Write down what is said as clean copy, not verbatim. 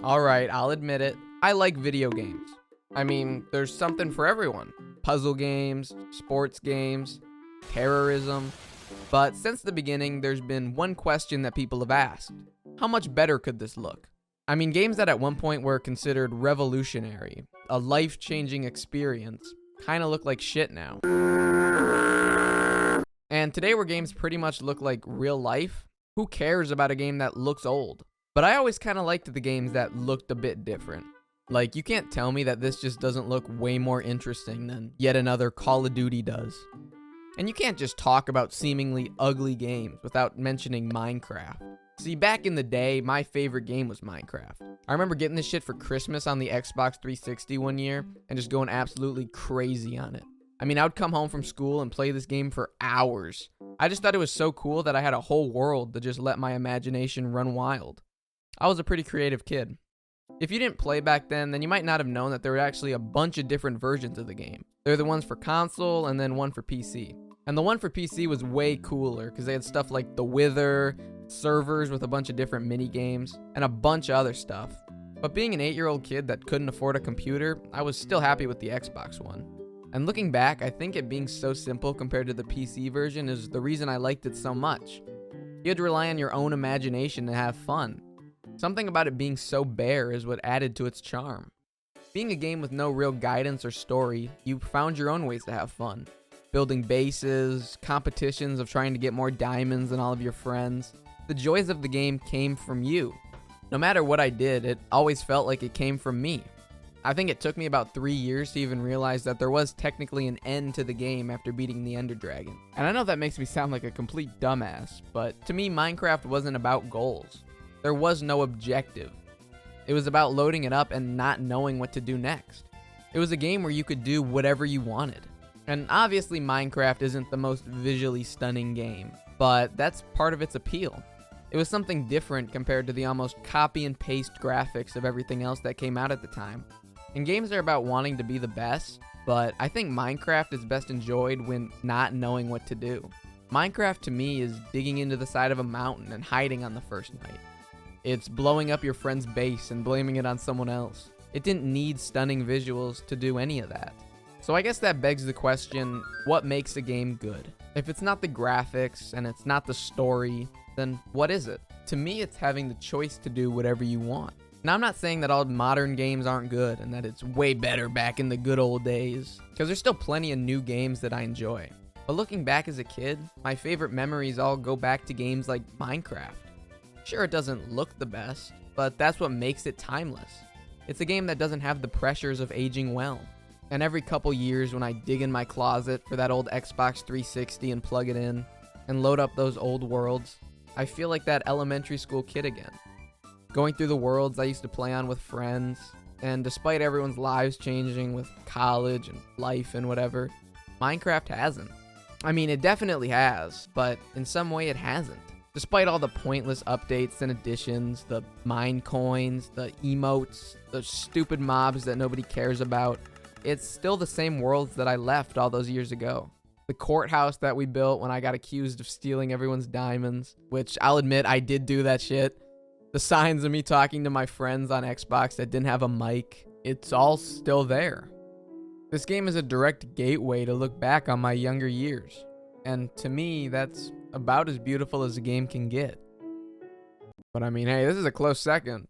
Alright, I'll admit it. I like video games. I mean, there's something for everyone. Puzzle games, sports games, terrorism. But since the beginning, there's been one question that people have asked. How much better could this look? I mean, games that at one point were considered revolutionary, a life-changing experience, kinda look like shit now. And today where games pretty much look like real life, who cares about a game that looks old? But I always kinda liked the games that looked a bit different. Like, you can't tell me that this just doesn't look way more interesting than yet another Call of Duty does. And you can't just talk about seemingly ugly games without mentioning Minecraft. See, back in the day, my favorite game was Minecraft. I remember getting this shit for Christmas on the Xbox 360 one year and just going absolutely crazy on it. I mean, I would come home from school and play this game for hours. I just thought it was so cool that I had a whole world to just let my imagination run wild. I was a pretty creative kid. If you didn't play back then you might not have known that there were actually a bunch of different versions of the game. There were the ones for console and then one for PC. And the one for PC was way cooler because they had stuff like the Wither, servers with a bunch of different mini games, and a bunch of other stuff. But being an 8-year-old kid that couldn't afford a computer, I was still happy with the Xbox one. And looking back, I think it being so simple compared to the PC version is the reason I liked it so much. You had to rely on your own imagination to have fun. Something about it being so bare is what added to its charm. Being a game with no real guidance or story, you found your own ways to have fun. Building bases, competitions of trying to get more diamonds than all of your friends. The joys of the game came from you. No matter what I did, it always felt like it came from me. I think it took me about 3 years to even realize that there was technically an end to the game after beating the Ender Dragon. And I know that makes me sound like a complete dumbass, but to me, Minecraft wasn't about goals. There was no objective. It was about loading it up and not knowing what to do next. It was a game where you could do whatever you wanted. And obviously Minecraft isn't the most visually stunning game, but that's part of its appeal. It was something different compared to the almost copy and paste graphics of everything else that came out at the time. And games are about wanting to be the best, but I think Minecraft is best enjoyed when not knowing what to do. Minecraft to me is digging into the side of a mountain and hiding on the first night. It's blowing up your friend's base and blaming it on someone else. It didn't need stunning visuals to do any of that. So I guess that begs the question, what makes a game good? If it's not the graphics and it's not the story, then what is it? To me, it's having the choice to do whatever you want. Now, I'm not saying that all modern games aren't good and that it's way better back in the good old days, because there's still plenty of new games that I enjoy. But looking back as a kid, my favorite memories all go back to games like Minecraft. Sure, it doesn't look the best, but that's what makes it timeless. It's a game that doesn't have the pressures of aging well. And every couple years when I dig in my closet for that old Xbox 360 and plug it in and load up those old worlds, I feel like that elementary school kid again. Going through the worlds I used to play on with friends, and despite everyone's lives changing with college and life and whatever, Minecraft hasn't. I mean, it definitely has, but in some way it hasn't. Despite all the pointless updates and additions, the mine coins, the emotes, the stupid mobs that nobody cares about, it's still the same worlds that I left all those years ago. The courthouse that we built when I got accused of stealing everyone's diamonds, which I'll admit I did do that shit. The signs of me talking to my friends on Xbox that didn't have a mic, it's all still there. This game is a direct gateway to look back on my younger years. And to me, that's about as beautiful as a game can get. But I mean, hey, this is a close second.